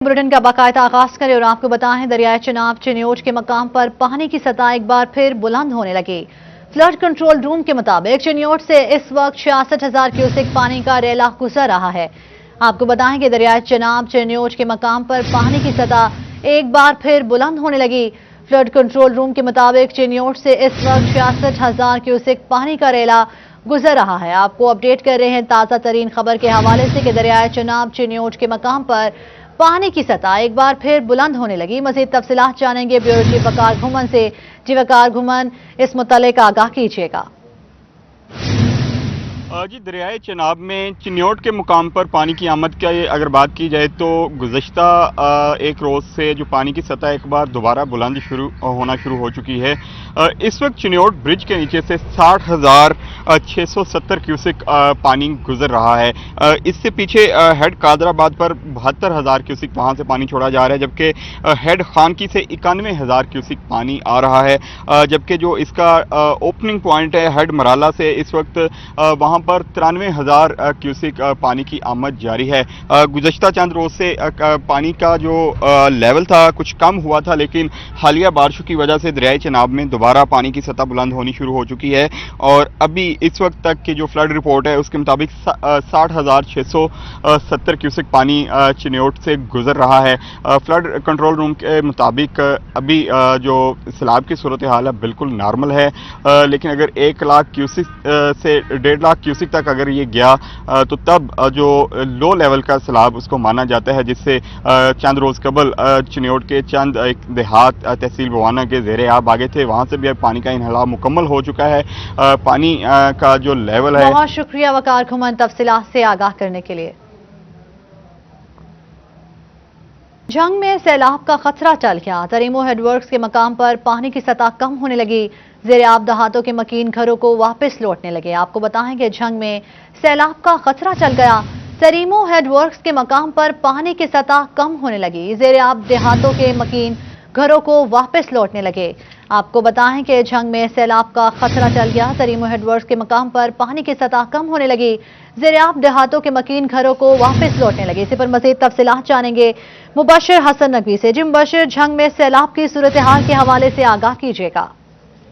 Bulletin का बाकायदा आगाज करें और आपको बताएं, दरियाए चिनाब चिन्योट के मकाम पर पानी की सतह एक बार फिर बुलंद होने लगी। फ्लड कंट्रोल रूम के मुताबिक चिन्योट से इस वक्त 66,000 क्यूसेक पानी का रेला गुजर रहा है। आपको बताएं कि दरियाए चिनाब चिन्योट के मकाम पर पानी की सतह एक बार फिर बुलंद होने लगी। फ्लड कंट्रोल रूम के मुताबिक चिन्योट से इस वक्त 66,000 क्यूसेक पानी का रेला गुजर रहा है। आपको अपडेट कर रहे हैं ताज़ा तरीन खबर के हवाले से कि दरियाए चिनाब चिन्योट के मकाम पर पानी की सतह एक बार फिर बुलंद होने लगी। मजीद तफसीलात जानेंगे ब्यूरो चीफ वकार घुमन से। जी वकार घुमन, इस मुतल्लिक आगाह कीजिएगा। जी, दरियाए चिनाब में चिन्योट के मुकाम पर पानी की आमद की अगर बात की जाए तो गुज़श्ता एक रोज़ से जो पानी की सतह एक बार दोबारा बुलंद होना शुरू हो चुकी है। इस वक्त चिन्योट ब्रिज के नीचे से 60,670 क्यूसेक पानी गुजर रहा है। इससे पीछे हेड कादराबाद पर 72,000 क्यूसेक वहाँ से पानी छोड़ा जा रहा है, जबकि हेड खानकी से 91,000 क्यूसेक पानी आ रहा है। जबकि जो इसका ओपनिंग पॉइंट है हेड मराला से, इस वक्त वहाँ पर 93,000 क्यूसेक पानी की आमद जारी है। गुज़श्ता चंद रोज से पानी का जो लेवल था कुछ कम हुआ था, लेकिन हालिया बारिशों की वजह से दरियाए चिनाब में दोबारा पानी की सतह बुलंद होनी शुरू हो चुकी है। और अभी इस वक्त तक की जो फ्लड रिपोर्ट है उसके मुताबिक 60,670 क्यूसेक पानी चिन्योट से गुजर रहा है। फ्लड कंट्रोल रूम के मुताबिक अभी जो सैलाब की सूरत हाल है बिल्कुल नॉर्मल है, लेकिन अगर 1 लाख क्यूसेक से 1.5 लाख क्यूसेक तक अगर ये गया तो तब जो लो लेवल का सैलाब उसको माना जाता है, जिससे चंद रोज कबल चिन्योट के चंद एक देहात तहसील बवाना के ज़ेरे आब आगे थे, वहां से भी अब पानी का इनहला मुकम्मल हो चुका है। पानी का जो लेवल है। बहुत शुक्रिया वकार घुमन तफसीलात से आगाह करने के लिए। जंग में सैलाब का खतरा टल गया। तरीमो हेडवर्क्स के मकाम पर पानी की सतह कम होने लगी। ज़ेरे आब दहातों के मकीन घरों को वापस लौटने लगे। आपको बताएं कि जंग में सैलाब का खतरा टल गया। तरीमो हेडवर्क्स के मकाम पर पानी की सतह कम होने लगी। ज़ेरे आब देहातों के मकीन घरों को वापस लौटने लगे। आपको बताएं कि जंग में सैलाब का खतरा टल गया। तरीमो हेडवर्क्स के मकाम पर पानी की सतह कम होने लगी। ज़ेरे-आब देहातों के मकीन घरों को वापस लौटने लगे। इसी पर मजीद तफसीलात जानेंगे मुबशिर हसन नकवी से। जी मुबशिर, जंग में सैलाब की सूरत हाल के हवाले से आगाह कीजिएगा।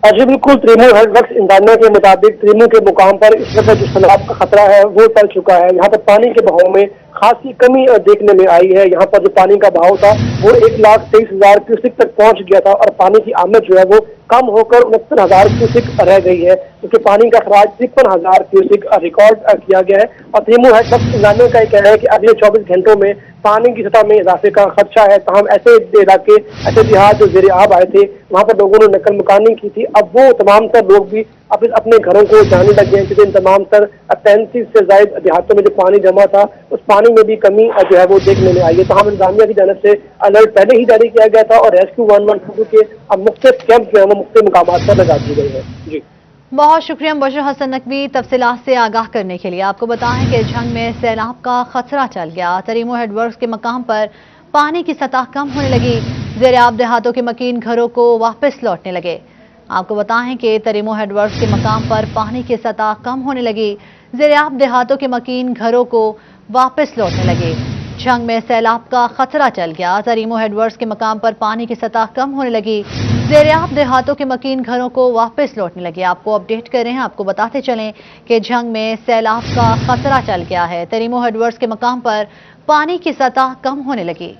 जी बिल्कुल, तरीमो हेडवर्क्स इंतजामिया के मुताबिक तरीमो के मुकाम पर इस वक्त जो सैलाब का खतरा है वो टल चुका है। यहाँ पर पानी के बहाव में खासी कमी देखने में आई है। यहाँ पर जो पानी का बहाव था वो 1,23,000 क्यूसेक तक पहुंच गया था और पानी की आमद जो है वो कम होकर 69,000 क्यूसेक रह गई है, क्योंकि पानी का खराज 53,000 क्यूसेक रिकॉर्ड किया गया है। और तरीमो हेडवर्क्स इंतजामिया का कहना है कि अगले 24 घंटों में पानी की सतह में इजाफे का खदशा है। तमाम ऐसे इलाके, ऐसे देहात जो ज़ेरे आब आए थे वहाँ पर लोगों ने नकल मकानी की थी, अब वो तमाम तर लोग भी अपने घरों को जाने लगे हैं, क्योंकि इन तमाम तर 35 से ज्यादा देहातों में जो पानी जमा था उस पानी में भी कमी जो है वो देखने में आई है। तमाम इंतजामिया की जानब से अलर्ट पहले ही जारी किया गया था और रेस्क्यू 112 के अब मुख्तलिफ कैंप जो है वो मुख्तलिफ मुकामात पर लगा दिए गए हैं। जी बहुत शुक्रिया मुबशिर हसन नकवी तफसीलात से आगाह करने के लिए। आपको बताएं कि जंग में सैलाब का खतरा टल गया। तरीमो हेडवर्क्स के मकाम पर पानी की सतह कम होने लगी। ज़ेरे-आब देहातों के मकीन घरों को वापस लौटने लगे। आपको बताएं कि तरीमो हेडवर्क्स के मकाम पर पानी की सतह कम होने लगी। ज़ेरे-आब देहातों के मकीन घरों को वापस लौटने लगे। जंग में सैलाब का खतरा टल गया। तरीमो हेडवर्क्स के मकाम पर पानी की सतह कम होने लगी। ज़ेरे-आब देहातों के मकीन घरों को वापस लौटने लगे। आपको अपडेट कर रहे हैं, आपको बताते चलें कि जंग में सैलाब का खतरा टल गया है। तरीमो हेडवर्क्स के मकाम पर पानी की सतह कम होने लगी।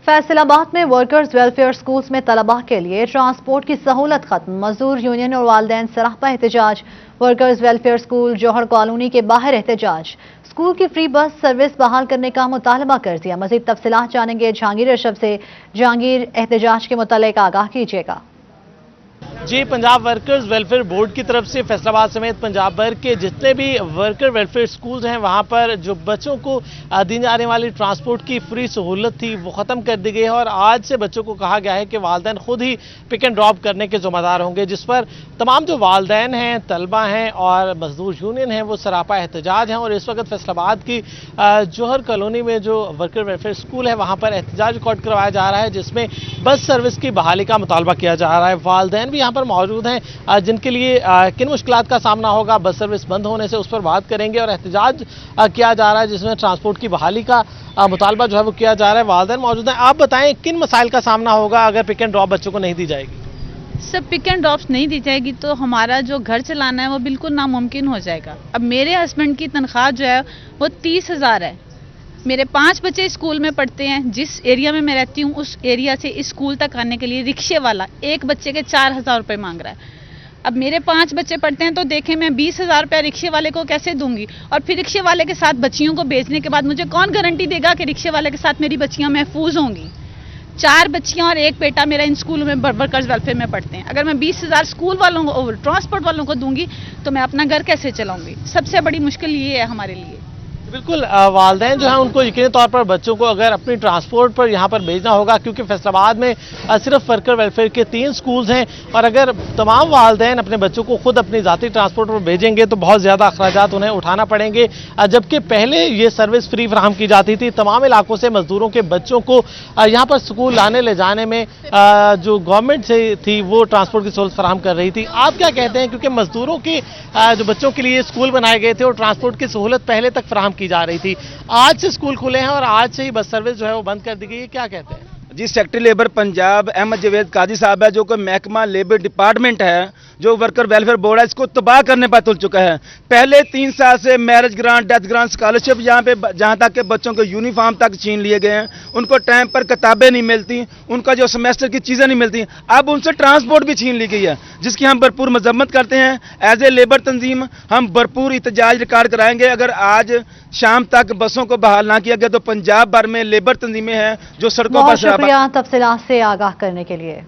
फैसलाबाद में वर्कर्स वेलफेयर स्कूल्स में तलबा के लिए ट्रांसपोर्ट की सहूलत खत्म। मजदूर यूनियन और वालिदैन सरापा एहतजाज। वर्कर्स वेलफेयर स्कूल जौहर कॉलोनी के बाहर एहतजाज। स्कूल की फ्री बस सर्विस बहाल करने का मुतालबा कर दिया। मजीद तफसीलात जानेंगे जहांगीर अशरफ से। जहांगीर, एहतजाज के मुतालिक आगाह कीजिएगा। जी, पंजाब वर्कर्स वेलफेयर बोर्ड की तरफ से फैसलाबाद समेत पंजाब भर के जितने भी वर्कर वेलफेयर स्कूल्स हैं वहां पर जो बच्चों को दी जाने वाली ट्रांसपोर्ट की फ्री सहूलत थी वो ख़त्म कर दी गई है और आज से बच्चों को कहा गया है कि वालिदैन खुद ही पिक एंड ड्रॉप करने के ज़िम्मेदार होंगे, जिस पर तमाम जो वालिदैन हैं, तलबा हैं और मजदूर यूनियन हैं वो सरापा एहतजाज हैं। और इस वक्त फैसलाबाद की जौहर कॉलोनी में जो वर्कर वेलफेयर स्कूल है वहाँ पर एहतजाज रिकॉर्ड करवाया जा रहा है, जिसमें बस सर्विस की बहाली का मुतालबा किया जा रहा है। वालिदैन भी यहाँ पर मौजूद हैं जिनके लिए किन मुश्किलात का सामना होगा बस सर्विस बंद होने से, उस पर बात करेंगे। और एहतजाज किया जा रहा है जिसमें ट्रांसपोर्ट की बहाली का मुतालबा जो है वो किया जा रहा है। वालिदैन मौजूद हैं, आप बताएं किन मसाइल का सामना होगा अगर पिक एंड ड्रॉप बच्चों को नहीं दी जाएगी? सब पिक एंड ड्रॉप्स नहीं दी जाएगी तो हमारा जो घर चलाना है वो बिल्कुल नामुमकिन हो जाएगा। अब मेरे हस्बैंड की तनख्वाह जो है वो 30,000 है। मेरे 5 बच्चे स्कूल में पढ़ते हैं। जिस एरिया में मैं रहती हूँ उस एरिया से इस स्कूल तक आने के लिए रिक्शे वाला एक बच्चे के 4,000 रुपये मांग रहा है। अब मेरे 5 बच्चे पढ़ते हैं तो देखें मैं 20,000 रुपया रिक्शे वाले को कैसे दूंगी, और फिर रिक्शे वाले के साथ बच्चियों को भेजने के बाद मुझे कौन गारंटी देगा कि रिक्शे वाले के साथ मेरी बच्चियां महफूज होंगी। 4 बच्चियां और एक बेटा मेरा इन स्कूलों में वर्कर्स वेलफेयर में पढ़ते हैं। अगर मैं 20,000 स्कूल वालों को ट्रांसपोर्ट वालों को दूंगी तो मैं अपना घर कैसे चलाऊंगी? सबसे बड़ी मुश्किल ये है हमारे लिए। बिल्कुल, वालिदैन जो है उनको यकीनी तौर पर बच्चों को अगर अपनी ट्रांसपोर्ट पर यहाँ पर भेजना होगा, क्योंकि फैसलाबाद में सिर्फ वर्कर वेलफेयर के 3 स्कूल्स हैं और अगर तमाम वालिदैन अपने बच्चों को खुद अपनी ज़ाती ट्रांसपोर्ट पर भेजेंगे तो बहुत ज़्यादा अखराजात उन्हें उठाना पड़ेंगे। जबकि पहले ये सर्विस फ्री फराहम की जाती थी। तमाम इलाकों से मजदूरों के बच्चों को यहाँ पर स्कूल लाने ले जाने में जो गवर्नमेंट से थी वो ट्रांसपोर्ट की सहूलत फराहम कर रही थी। आप क्या कहते हैं, क्योंकि मजदूरों के जो बच्चों के लिए स्कूल बनाए गए थे और ट्रांसपोर्ट की सहूलत पहले तक फराहम की जा रही थी, आज से स्कूल खुले हैं और आज से ही बस सर्विस जो है वो बंद कर दी गई है, क्या कहते हैं? जी, सेक्रेटरी लेबर पंजाब अहमद जवेद काजी साहब है, जो कि महकमा लेबर डिपार्टमेंट है, जो वर्कर वेलफेयर बोर्ड है, इसको तबाह करने पर तुल चुका है। पहले 3 साल से marriage grant, death grant, scholarship जहाँ तक के बच्चों के यूनिफॉर्म तक छीन लिए गए हैं, उनको टाइम पर किताबें नहीं मिलती, उनका जो सेमेस्टर की चीज़ें नहीं मिलती, अब उनसे ट्रांसपोर्ट भी छीन ली गई है, जिसकी हम भरपूर मजम्मत करते हैं। एज ए लेबर तंजीम हम भरपूर एहतजाज रिकॉर्ड कराएंगे। अगर आज शाम तक बसों को बहाल ना किया गया तो पंजाब भर में लेबर तंजीमें हैं जो सड़कों पर बहुत शुक्रिया तफसीलात से आगाह करने के लिए।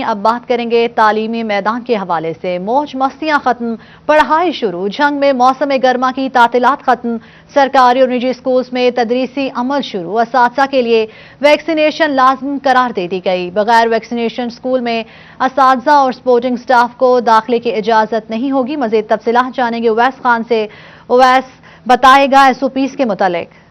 अब बात करेंगे तालीमी मैदान के हवाले से। मौज मस्तियां खत्म, पढ़ाई शुरू। जंग में मौसम गर्मा की तातीलात खत्म। सरकारी और निजी स्कूल्स में तदरीसी अमल शुरू। असातिज़ा के लिए वैक्सीनेशन लाज़िम करार दे दी गई। बगैर वैक्सीनेशन स्कूल में असातिज़ा और सपोर्टिंग स्टाफ को दाखिले की इजाज़त नहीं होगी। मज़ीद तफसीलात जानेंगे उवैस खान से। उवैस, बताएगा SOPs के मुतालिक।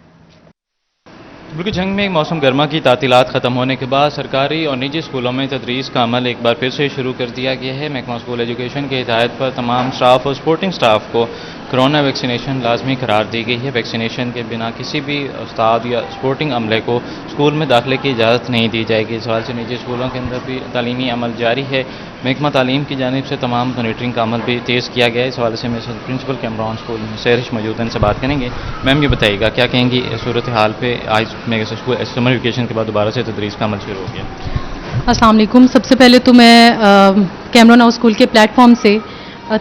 बिल्कुल, जंग में मौसम गर्मा की तातीलात ख़त्म होने के बाद सरकारी और निजी स्कूलों में तदरीस का अमल एक बार फिर से शुरू कर दिया गया है। महकमा स्कूल एजुकेशन की हिदायत पर तमाम स्टाफ और सपोर्टिंग स्टाफ को कोरोना वैक्सीनेशन लाजमी करार दी गई है। वैक्सीनेशन के बिना किसी भी उस्ताद या सपोर्टिंग अमले को स्कूल में दाखिले की इजाज़त नहीं दी जाएगी। इस हवाले से निजी स्कूलों के अंदर भी तालीमी अमल जारी है। महकमा तालीम की जानिब से तमाम मॉनिटरिंग का अमल भी तेज़ किया गया है। इस हवाले से मेरे साथ प्रिंसिपल कैमरान स्कूल में सहरिश मौजूद हैं, से बात करेंगे। मैम, ये बताइएगा क्या कहेंगी सूरत हाल पे? आज मेरे स्कूल समर वेकेशन के बाद दोबारा से तदरीस का अमल शुरू हो गया। अस्सलाम वालेकुम। सबसे पहले तो मैं कैमरान हाउस स्कूल के प्लेटफॉर्म से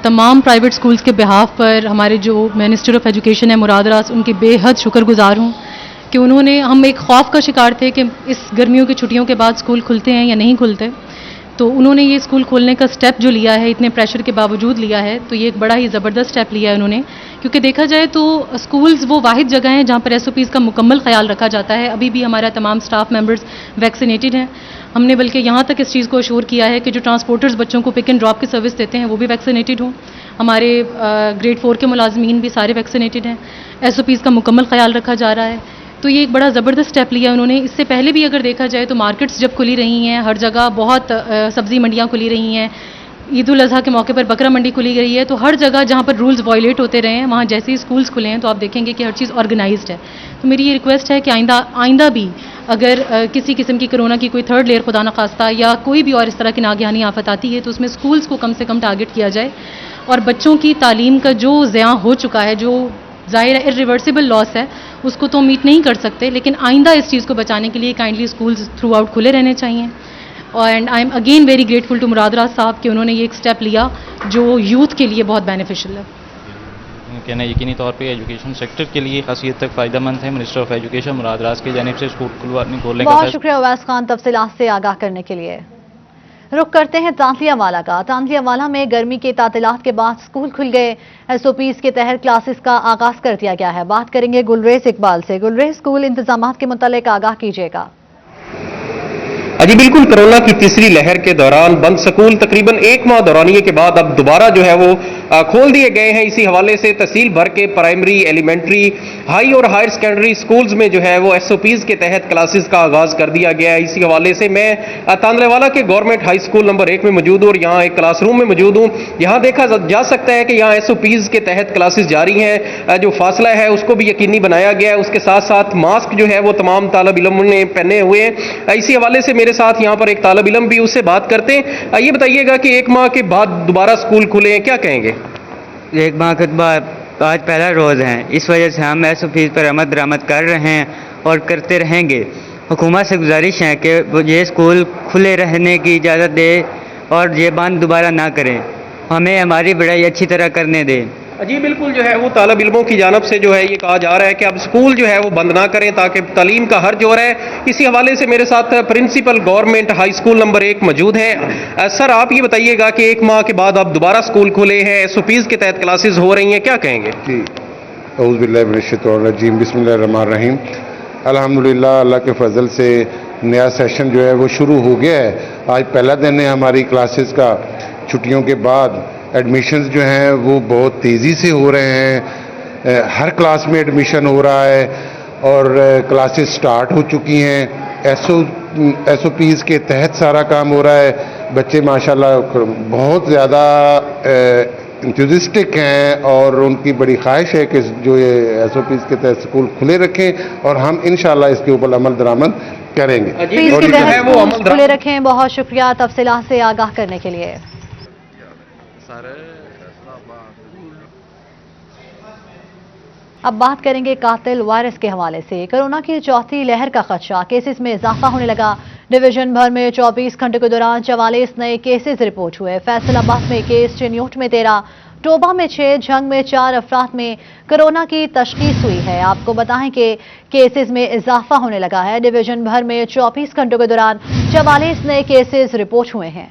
तमाम प्राइवेट स्कूल्स के बिहाफ पर हमारे जो मिनिस्टर ऑफ एजुकेशन है मुराद रास, उनकी बेहद शुक्रगुजार हूँ कि उन्होंने, हम एक खौफ का शिकार थे कि इस गर्मियों की छुट्टियों के बाद स्कूल खुलते हैं या नहीं खुलते, तो उन्होंने ये स्कूल खोलने का स्टेप जो लिया है, इतने प्रेशर के बावजूद लिया है, तो ये एक बड़ा ही ज़बरदस्त स्टेप लिया है उन्होंने। क्योंकि देखा जाए तो स्कूल्स वो वाहिद जगह हैं जहाँ पर SOPs का मुकम्मल ख्याल रखा जाता है। अभी भी हमारा तमाम स्टाफ मेंबर्स वैक्सीनेटेड हैं। हमने बल्कि यहाँ तक इस चीज़ को अश्योर किया है कि जो ट्रांसपोर्टर्स बच्चों को पिक एंड ड्रॉप की सर्विस देते हैं वो भी वैक्सीनेटेड हों। हमारे ग्रेड 4 के मुलाजमीन भी सारे वैक्सीनेटेड हैं। SOPs का मुकम्मल ख्याल रखा जा रहा है। तो ये एक बड़ा ज़बरदस्त स्टेप लिया उन्होंने। इससे पहले भी अगर देखा जाए तो मार्केट्स जब खुली रही हैं, हर जगह बहुत सब्ज़ी मंडियाँ खुली रही हैं, ईद उल अज़हा के मौके पर बकरा मंडी खुली गई है, तो हर जगह जहाँ पर रूल्स वायलेट होते रहे हैं वहाँ जैसे ही स्कूल्स खुले हैं तो आप देखेंगे कि हर चीज़ ऑर्गेनाइज्ड है। तो मेरी ये रिक्वेस्ट है कि आइंदा भी अगर किसी किस्म की कोरोना की कोई थर्ड लेयर खुदा न खास्ता या कोई भी और इस तरह की नागहानी आफत आती है तो उसमें स्कूल्स को कम से कम टारगेट किया जाए और बच्चों की तालीम का जो ज़िया हो चुका है, जो ज़ाहिर है इरिवर्सिबल लॉस है, उसको तो मीट नहीं कर सकते, लेकिन आइंदा इस चीज़ को बचाने के लिए काइंडली स्कूल्स थ्रू आउट खुले रहने चाहिए। And I am again very grateful to Murad Raj Sahab कि उन्होंने ये एक स्टेप लिया जो यूथ के लिए बहुत बेनिफिशियल है। कहना यकीनी तौर पे एजुकेशन सेक्टर के लिए खासी हद तक फ़ायदेमंद है। मिनिस्टर ऑफ एजुकेशन मुराद राज की जानिब से स्कूल खोलने का। बहुत शुक्रिया उवैस खान तफसीलात से आगाह करने के लिए। रुख करते हैं तांतियावाला का। तांतियावाला में गर्मी के तातीलात के बाद स्कूल खुल गए। SOPs के तहत क्लासेस का आगाज कर दिया गया है। बात करेंगे गुलरेज इकबाल से। गुलरेज, स्कूल इंतजामात के मुतालिक आगाह कीजिएगा। जी बिल्कुल, कोरोना की तीसरी लहर के दौरान बंद स्कूल तकरीबन एक माह दौरानिए के बाद अब दोबारा जो है वो खोल दिए गए हैं। इसी हवाले से तहसील भर के प्राइमरी, एलिमेंट्री, हाई और हायर सेकेंडरी स्कूल्स में जो है वो SOPs के तहत क्लासेस का आगाज कर दिया गया है। इसी हवाले से मैं तांदलेवाला के गवर्नमेंट हाई स्कूल नंबर 1 में मौजूद हूँ और यहाँ एक क्लासरूम में मौजूद हूँ। यहाँ देखा जा सकता है कि यहाँ SOPs के तहत क्लासेस जारी हैं। जो फासला है उसको भी यकीनी बनाया गया है। उसके साथ साथ मास्क जो है वो तमाम तालिब इल्म ने पहने हुए हैं। इसी हवाले से मेरे साथ यहाँ पर एक तालिब इल्म भी, उससे बात करते हैं। ये बताइएगा कि एक माह के बाद दोबारा स्कूल खुले हैं, क्या कहेंगे? एक माह के बाद आज पहला रोज़ है, इस वजह से हम SOPs पर अमल दरामद कर रहे हैं और करते रहेंगे। हुकूमत से गुजारिश है कि वो ये स्कूल खुले रहने की इजाज़त दे और ये बंद दोबारा ना करें, हमें हमारी पढ़ाई अच्छी तरह करने दें। जी बिल्कुल, जो है वो तालिब इल्मों की जानब से जो है ये कहा जा रहा है कि अब स्कूल जो है वो बंद ना करें ताकि तालीम का हर जोर है। इसी हवाले से मेरे साथ principal government high school number 1 मौजूद हैं। सर, आप ये बताइएगा कि एक माह के बाद अब दोबारा स्कूल खुले हैं, SOPs के तहत क्लासेस हो रही हैं, क्या कहेंगे? जी, औज़ु बिल्लाहि मिनश शैतानिर रजीम, बिस्मिल्लाहिर रहमानिर रहीम। अल्हम्दुलिल्लाह, अल्लाह के फजल से नया सेशन जो है वो शुरू हो गया है। आज पहला दिन है हमारी क्लासेस का। छुट्टियों के बाद एडमिशन्स जो हैं वो बहुत तेज़ी से हो रहे हैं। हर क्लास में एडमिशन हो रहा है और क्लासेस स्टार्ट हो चुकी हैं। SOPs के तहत सारा काम हो रहा है। बच्चे माशाल्लाह बहुत ज़्यादा इंथुजिस्टिक हैं और उनकी बड़ी ख्वाहिश है कि जो ये SOPs के तहत स्कूल खुले रखें और हम इंशाल्लाह इसके ऊपर अमल दरामद करेंगे। और जो है वो अमल खुले रखें। बहुत शुक्रिया तफसीलात से आगाह करने के लिए। अब बात करेंगे कातिल वायरस के हवाले से। कोरोना की चौथी लहर का खदशा, केसेस में इजाफा होने लगा। डिवीजन भर में 24 घंटे के दौरान 44 नए केसेस रिपोर्ट हुए। फैसलाबाद में केस, चिन्यूट में 13, टोबा में 6, झंग में 4 अफराद में कोरोना की तशखीस हुई है। आपको बताएं कि केसेस में इजाफा होने लगा है। डिवीजन भर में 24 घंटों के दौरान 44 नए केसेस रिपोर्ट हुए हैं।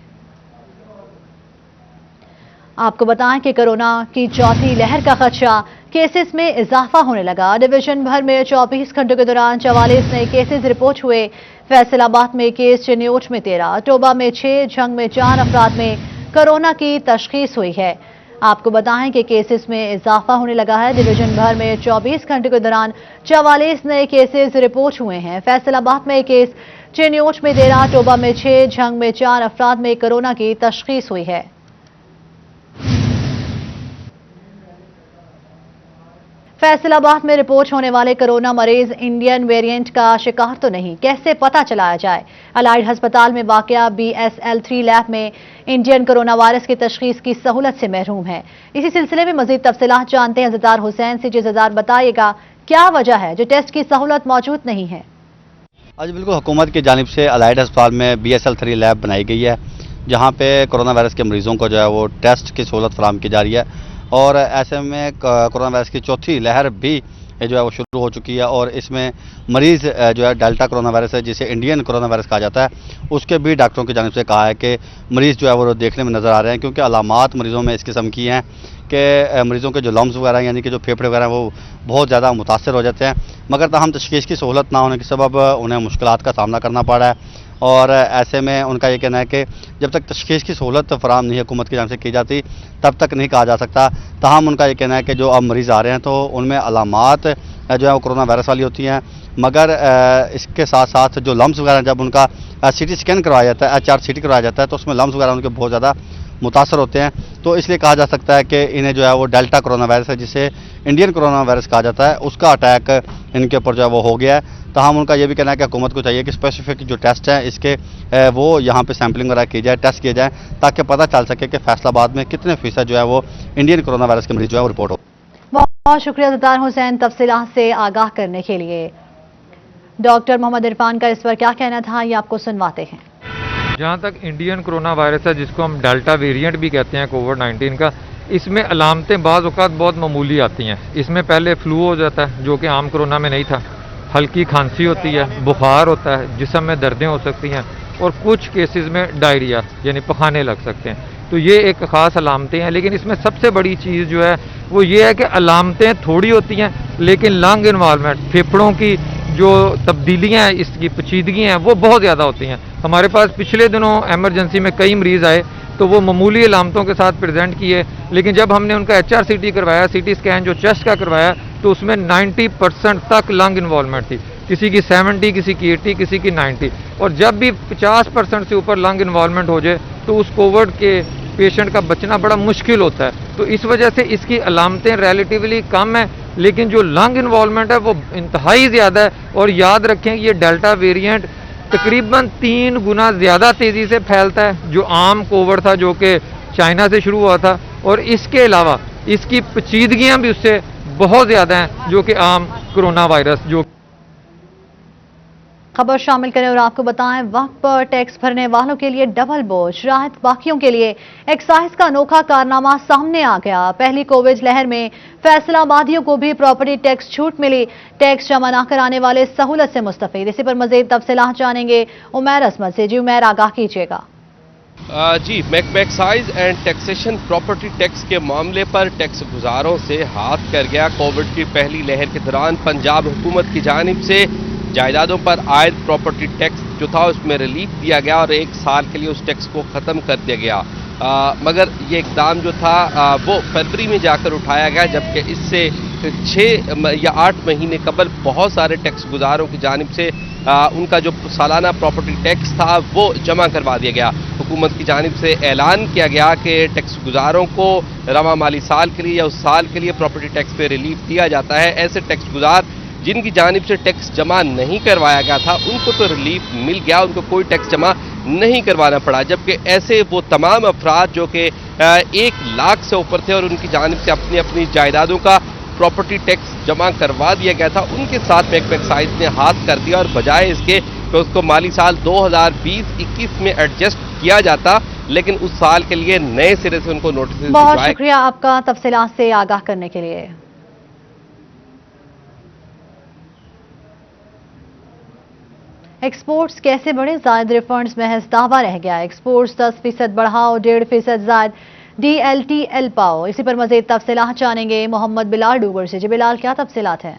आपको बताएं कि कोरोना की चौथी लहर का खदशा, केसेस में इजाफा होने लगा। डिवीजन भर में 24 घंटों के दौरान 44 नए केसेस रिपोर्ट हुए। फैसलाबाद में केस, चिन्यूट में 13, टोबा में 6, झंग में 4 अफराद में कोरोना की तशखीस हुई है। आपको बताएं कि केसेस में इजाफा होने लगा है। डिवीजन भर में 24 घंटे के दौरान 44 नए केसेस रिपोर्ट हुए हैं। फैसलाबाद में केस, चिन्यूट में 13, टोबा में 6, झंग में 4 अफराद में कोरोना की तशखीस हुई है। फैसलाबाद में रिपोर्ट होने वाले कोरोना मरीज इंडियन वेरिएंट का शिकार तो नहीं, कैसे पता चलाया जाए? अलाइड अस्पताल में वाक़या BSL-3 लैब में इंडियन कोरोना वायरस की तशखीस की सहूलत से महरूम है। इसी सिलसिले में मजीद तफसीलात जानते हैं ज़दार हुसैन से। जी ज़दार, बताइएगा क्या वजह है जो टेस्ट की सहूलत मौजूद नहीं है? आज बिल्कुल हुकूमत की जानिब से अलाइड अस्पताल में BSL-3 लैब बनाई गई है, जहाँ पे कोरोना वायरस के मरीजों को जो है वो टेस्ट की सहूलत फराहम की जा रही है। और ऐसे में कोरोना वायरस की चौथी लहर भी जो है वो शुरू हो चुकी है और इसमें मरीज़ जो है डेल्टा कोरोना वायरस है, जिसे इंडियन कोरोना वायरस कहा जाता है, उसके भी डॉक्टरों की जानिब से कहा है कि मरीज़ जो है वो देखने में नज़र आ रहे हैं, क्योंकि अलामात मरीज़ों में इस किस्म की हैं कि मरीज़ों के जो लम्स वगैरह यानी कि जो फेफड़े वगैरह हैं वो बहुत ज़्यादा मुतासर हो जाते हैं, मगर तहम तशखीस की सहूलत ना होने के सबब उन्हें मुश्किलात का सामना करना पड़ा है। और ऐसे में उनका ये कहना है कि जब तक तशखीस की सहूलत फराहम नहीं हुकूमत की जानिब से की जाती तब तक नहीं कहा जा सकता। ताहम उनका ये कहना है कि जो अब मरीज़ आ रहे हैं तो उनमें अलामात जो है वो कोरोना वायरस वाली होती हैं, मगर इसके साथ साथ जो लम्स वगैरह जब उनका CT स्कैन करवाया जाता है, HRCT करवाया जाता है, तो उसमें लम्स वगैरह उनके बहुत ज़्यादा मुतासर होते हैं। तो इसलिए कहा जा सकता है कि इन्हें जो है वो डेल्टा कोरोना वायरस है, जिसे इंडियन कोरोना वायरस कहा जाता है, उसका अटैक इनके ऊपर जो है वो हो गया है। ताहम उनका ये भी कहना है कि हुकूमत को चाहिए कि स्पेसिफिक जो टेस्ट हैं इसके वो यहाँ पे सैम्पलिंग वगैरह की जाए, टेस्ट किए जाए, ताकि पता चल सके कि फैसलाबाद में कितने फीसद जो है वो इंडियन कोरोना वायरस के मरीज जो है वो रिपोर्ट हो। बहुत शुक्रिया ज़दार हुसैन तफसीलात से आगाह करने के लिए। डॉक्टर मोहम्मद इरफान का इस पर क्या कहना था, ये आपको सुनवाते हैं। जहाँ तक इंडियन कोरोना वायरस है, जिसको हम डेल्टा वेरिएंट भी कहते हैं कोविड-19 का, इसमें अलामतें बाज़ औक़ात बहुत मामूली आती हैं। इसमें पहले फ्लू हो जाता है जो कि आम कोरोना में नहीं था, हल्की खांसी होती है, बुखार होता है, जिस्म में दर्दें हो सकती हैं और कुछ केसेस में डायरिया यानी पखाने लग सकते हैं। तो ये एक ख़ास अलामतें हैं, लेकिन इसमें सबसे बड़ी चीज़ जो है वो ये है कि अलामतें थोड़ी होती हैं लेकिन लंग इन्वॉल्वमेंट, फेफड़ों की जो तब्दीलियाँ हैं, इसकी पेचीदगी हैं वो बहुत ज़्यादा होती हैं। ہمارے پاس پچھلے دنوں ایمرجنسی میں کئی مریض آئے تو وہ معمولی علامتوں کے ساتھ پریزنٹ کیے، لیکن جب ہم نے ان کا HRCT کروایا، CT اسکین جو چیسٹ کا کروایا، تو اس میں 90% تک لنگ انوالومنٹ تھی، کسی کی 70، کسی کی 80، کسی کی 90، اور جب بھی 50% سے اوپر لنگ انوالومنٹ ہو جائے تو اس کووڈ کے پیشنٹ کا بچنا بڑا مشکل ہوتا ہے. تو اس وجہ سے اس کی علامتیں ریلیٹیولی کم ہیں، لیکن جو لنگ انوالومنٹ ہے وہ انتہائی زیادہ ہے. اور یاد رکھیں یہ ڈیلٹا ویریئنٹ تقریباً 3 گنا زیادہ تیزی سے پھیلتا ہے جو عام کووڈ تھا جو کہ چائنا سے شروع ہوا تھا، اور اس کے علاوہ اس کی پیچیدگیاں بھی اس سے بہت زیادہ ہیں جو کہ عام کرونا وائرس. جو خبر شامل کریں اور آپ کو بتائیں وقت پر ٹیکس بھرنے والوں کے لیے ڈبل بوجھ، راحت باقیوں کے لیے ایکسائز کا انوکھا کارنامہ سامنے آ گیا. پہلی کووڈ لہر میں فیصلہ آبادیوں کو بھی پراپرٹی ٹیکس چھوٹ ملی، ٹیکس جمع نہ کرانے والے سہولت سے مستفید. اسی پر مزید تفصیلات جانیں گے عمیر اسمت سے. جی عمیر، آگاہ کیجیے گا. جی، محکمہ excise and taxation property tax کے معاملے پر ٹیکس گزاروں سے ہاتھ کر گیا. کووڈ کی پہلی لہر کے دوران پنجاب حکومت کی جانب سے جائیدادوں پر عائد پراپرٹی ٹیکس جو تھا اس میں ریلیف دیا گیا اور 1 سال کے لیے اس ٹیکس کو ختم کر دیا گیا. مگر یہ اقدام جو تھا وہ فروری میں جا کر اٹھایا گیا، جبکہ اس سے 6 یا 8 مہینے قبل بہت سارے ٹیکس گزاروں کی جانب سے ان کا جو سالانہ پراپرٹی ٹیکس تھا وہ جمع کروا دیا گیا. حکومت کی جانب سے اعلان کیا گیا کہ ٹیکس گزاروں کو رواں مالی سال کے لیے یا اس سال کے لیے پراپرٹی ٹیکس پہ ریلیف دیا جاتا ہے. ایسے ٹیکس گزار جن کی جانب سے ٹیکس جمع نہیں کروایا گیا تھا ان کو تو ریلیف مل گیا، ان کو کوئی ٹیکس جمع نہیں کروانا پڑا، جبکہ ایسے وہ تمام افراد جو کہ 1 لاکھ سے اوپر تھے اور ان کی جانب سے اپنی اپنی جائیدادوں کا پراپرٹی ٹیکس جمع کروا دیا گیا تھا، ان کے ساتھ محکمہ ایکسائز نے ہاتھ کر دیا، اور بجائے اس کے کہ اس کو مالی سال 2020-21 میں ایڈجسٹ کیا جاتا، لیکن اس سال کے لیے نئے سرے سے ان کو نوٹس. بہت شکریہ آپ کا تفصیلات سے آگاہ کرنے کے لیے. ایکسپورٹس کیسے بڑھے؟ زائد ریفنڈز محض دعویٰ رہ گیا. ایکسپورٹس 10% بڑھاؤ، 1.5% زائد DLTL پاؤ. اسی پر مزید تفصیلات جانیں گے محمد بلال ڈوگر سے. جی بلال، کیا تفصیلات ہیں؟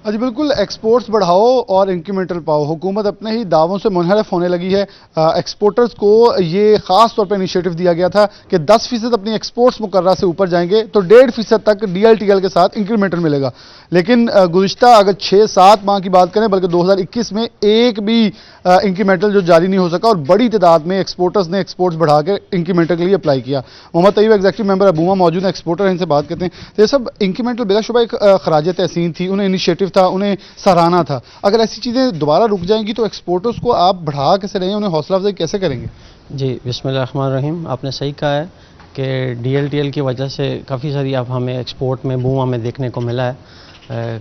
جی بالکل، ایکسپورٹس بڑھاؤ اور انکریمنٹل پاؤ. حکومت اپنے ہی دعووں سے منحرف ہونے لگی ہے. ایکسپورٹرز کو یہ خاص طور پہ انیشیٹو دیا گیا تھا کہ 10% اپنی ایکسپورٹس مقررہ سے اوپر جائیں گے تو 1.5% تک DLTL کے ساتھ انکریمنٹل ملے گا. لیکن گزشتہ اگر 6-7 ماہ کی بات کریں، بلکہ 2021 میں ایک بھی انکریمنٹل جو جاری نہیں ہو سکا، اور بڑی تعداد میں ایکسپورٹرز نے ایکسپورٹس بڑھا کے انکریمنٹل کے لیے اپلائی کیا. محمد طیب ایگزیکٹو ممبر ابوما موجود ہیں، ایکسپورٹر ہیں، ان سے بات کرتے ہیں. تو یہ سب انکریمنٹل بلا شبہ ایک خراج تحسین تھی، انہیں انیشیٹو تھا، انہیں سراہنا تھا. اگر ایسی چیزیں دوبارہ رک جائیں گی تو ایکسپورٹرز کو آپ بڑھا کیسے رہیں، انہیں حوصلہ افزائی کیسے کریں گے؟ جی بسم اللہ الرحمن الرحیم. آپ نے صحیح کہا ہے کہ DLTL کی وجہ سے کافی ساری اب ہمیں ایکسپورٹ میں بوم ہمیں دیکھنے کو ملا ہے.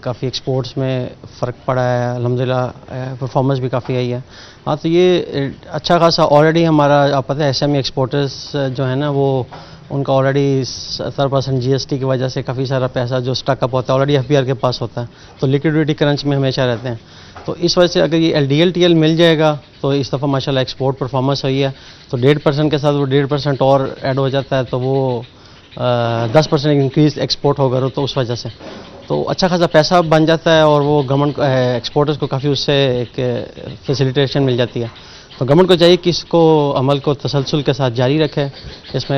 کافی ایکسپورٹس میں فرق پڑا ہے، الحمدللہ پرفارمنس بھی کافی آئی ہے. ہاں تو یہ اچھا خاصا آلریڈی ہمارا آپ پتہ ہے SME ایکسپورٹرز جو ہے نا وہ ان کا آلریڈی 70% GST کی وجہ سے کافی سارا پیسہ جو اسٹک اپ ہوتا ہے آلریڈی FBR کے پاس ہوتا ہے، تو لیکوڈیٹی کرنچ میں ہمیشہ رہتے ہیں. تو اس وجہ سے اگر یہ DLTL مل جائے گا تو اس دفعہ ماشاءاللہ ایکسپورٹ پرفارمنس ہوئی ہے، تو 1.5% کے ساتھ وہ 1.5% اور ایڈ ہو جاتا ہے، تو وہ 10% انکریز ایکسپورٹ ہوگا تو اس وجہ سے تو اچھا خاصا پیسہ بن جاتا ہے، اور وہ گورنمنٹ ایکسپورٹرز کو کافی اس سے ایک فیسیلیٹیشن مل جاتی ہے. تو گورنمنٹ کو چاہیے کہ اس کو عمل کو تسلسل کے ساتھ جاری رکھے، اس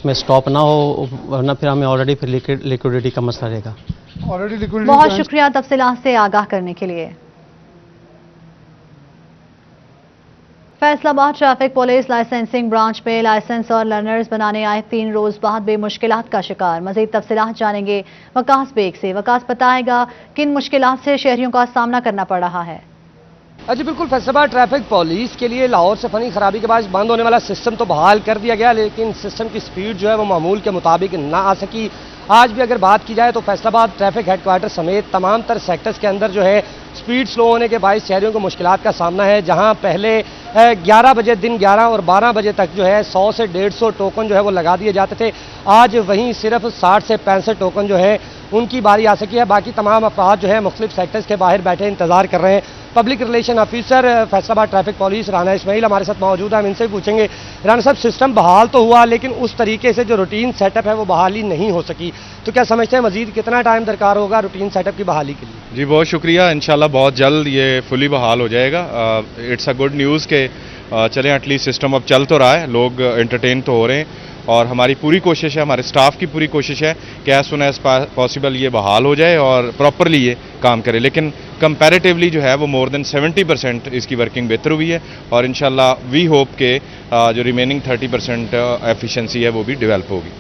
میں سٹاپ نہ ہو، ورنہ پھر ہمیں آلریڈی پھر لیکوڈیٹی کا مسئلہ رہے گا. بہت شکریہ تفصیلات سے آگاہ کرنے کے لیے. فیصل آباد ٹریفک پولیس لائسنسنگ برانچ میں لائسنس اور لرنرز بنانے آئے 3 روز بعد بے مشکلات کا شکار. مزید تفصیلات جانیں گے وقاص بیگ سے. وقاص، بتائے گا کن مشکلات سے شہریوں کا سامنا کرنا پڑ رہا ہے؟ جی بالکل، فیصل آباد ٹریفک پولیس کے لیے لاہور سے فنی خرابی کے باعث بند ہونے والا سسٹم تو بحال کر دیا گیا، لیکن سسٹم کی سپیڈ جو ہے وہ معمول کے مطابق نہ آ سکی. آج بھی اگر بات کی جائے تو فیصل آباد ٹریفک ہیڈ کوارٹر سمیت تمام تر سیکٹرز کے اندر جو ہے سپیڈ سلو ہونے کے باعث شہریوں کو مشکلات کا سامنا ہے. جہاں پہلے 11 بجے دن 11 اور 12 بجے تک جو ہے 100 سے 150 ٹوکن جو ہے وہ لگا دیے جاتے تھے، آج وہیں صرف 60 سے 65 ٹوکن جو ہے ان کی باری آ سکی ہے. باقی تمام افراد جو ہے مختلف سیکٹرز کے باہر بیٹھے انتظار کر رہے ہیں. پبلک ریلیشن آفیسر فیصل آباد ٹریفک پولیس رانا اسماعیل ہمارے ساتھ موجود ہیں، ہم ان سے پوچھیں گے. رانا صاحب، سسٹم بحال تو ہوا لیکن اس طریقے سے جو روٹین سیٹ اپ ہے وہ بحالی نہیں ہو سکی، तो क्या समझते हैं मजीद कितना टाइम दरकार होगा रूटीन सेटअप की बहाली के लिए? जी बहुत शुक्रिया, इंशाल्लाह बहुत जल्द ये फुली बहाल हो जाएगा। इट्स अ गुड न्यूज़ के चलें एटलीस्ट सिस्टम अब चल तो रहा है, लोग एंटरटेन तो हो रहे हैं और हमारी पूरी कोशिश है, हमारे स्टाफ की पूरी कोशिश है कि एज सुन एज पॉसिबल ये बहाल हो जाए और प्रॉपरली ये काम करे। लेकिन कंपैरेटिवली जो है वो मोर देन 70% इसकी वर्किंग बेहतर हुई है और इंशाल्लाह वी होप के जो रिमेनिंग 30% एफिशिएंसी है वो भी डेवलप होगी।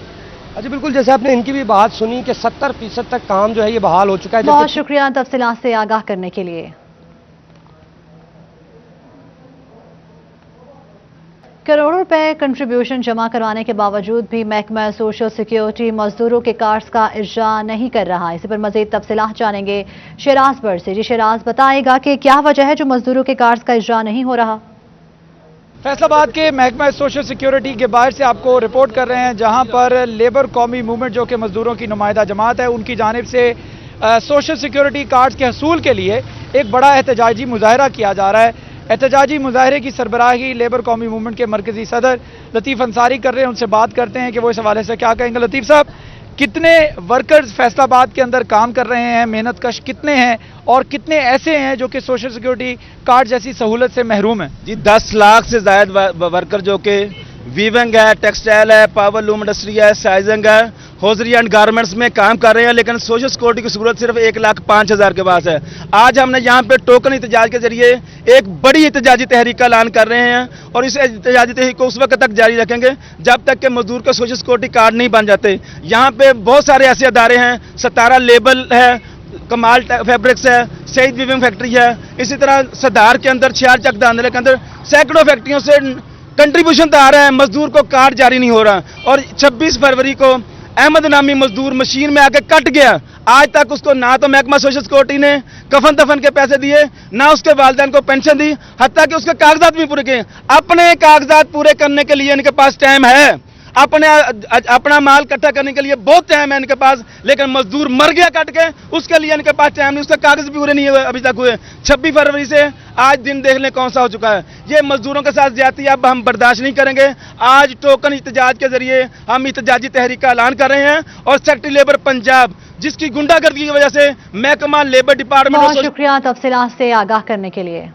अच्छा बिल्कुल, जैसे आपने इनकी भी बात सुनी कि 70% तक काम जो है ये बहाल हो चुका है। बहुत शुक्रिया तफसीलात से आगाह करने के लिए। करोड़ों रुपए कंट्रीब्यूशन जमा करवाने के बावजूद भी महकमा सोशल सिक्योरिटी मजदूरों के कार्ड्स का इज्रा नहीं कर रहा। इसी पर मजीद तफसीलात जानेंगे शराज बर्ड से। जी शराज, बताएगा कि क्या वजह है जो मजदूरों के कार्ड्स का इज्रा नहीं हो रहा? फैसलाबाद के महकमा सोशल सिक्योरिटी के बाहर से आपको रिपोर्ट कर रहे हैं, जहां पर लेबर कौमी मूवमेंट जो कि मजदूरों की नुमाइंदा जमात है, उनकी जानिब से सोशल सिक्योरिटी कार्ड्स के हसूल के लिए एक बड़ा एहतजाजी मुजाहरा किया जा रहा है। एहतजाजी मुजाहरे की सरबराही लेबर कौमी मूवमेंट के मरकजी सदर लतीफ़ अंसारी कर रहे हैं। उनसे बात करते हैं कि वो इस हवाले से क्या कहेंगे। लतीफ़ साहब, कितने वर्कर्स फैसलाबाद के अंदर काम कर रहे हैं, मेहनत कश कितने हैं और कितने ऐसे हैं जो कि सोशल सिक्योरिटी कार्ड जैसी सहूलत से महरूम हैं? जी 10 लाख से ज़ायद वर्कर जो कि वीविंग है, टेक्सटाइल है, पावर लूम इंडस्ट्री है, साइजिंग है, हॉजरी एंड गारमेंट्स में काम कर रहे हैं, लेकिन सोशल सिक्योरिटी की सूरत सिर्फ 1,05,000 के पास है। आज हमने यहाँ पे टोकन एहतजाज के जरिए एक बड़ी एहतजाजी तहरीक का ऐलान कर रहे हैं और इस एहतजाजी तहरीक को उस वक्त तक जारी रखेंगे जब तक कि मजदूर के सोशल सिक्योरिटी कार्ड नहीं बन जाते। यहाँ पे बहुत सारे ऐसे अदारे हैं, सतारा लेबल है, कमाल फैब्रिक्स है, सईद वीविंग फैक्ट्री है, इसी तरह सदार के अंदर, छियार चक दांदले के अंदर सैकड़ों फैक्ट्रियों से कंट्रीब्यूशन तो आ रहा है, मजदूर को कार्ड जारी नहीं हो रहा। और 26 फरवरी को अहमद नामी मजदूर मशीन में आके कट गया, आज तक उसको ना तो महकमा सोशल सिक्योरिटी ने कफन दफन के पैसे दिए, ना उसके वालिदैन को पेंशन दी, हत्ता कि उसके कागजात भी पूरे किए। अपने कागजात पूरे करने के लिए इनके पास टाइम है, अपना माल इकट्ठा करने के लिए बहुत टाइम है इनके पास, लेकिन मजदूर मर गया कट के, उसके लिए इनके पास टाइम नहीं, उसके कागज भी पूरे नहीं हुए अभी तक हुए। 26 फरवरी से आज दिन देख लें कौन सा हो चुका है। ये मजदूरों के साथ ज्यादती अब हम बर्दाश्त नहीं करेंगे। आज टोकन एहतजाज के जरिए हम एहतजाजी तहरीक का ऐलान कर रहे हैं और सेक्रेटरी लेबर पंजाब जिसकी गुंडागर्दी की वजह से महकमा लेबर डिपार्टमेंट। बहुत शुक्रिया तफसीलात से आगाह करने के लिए।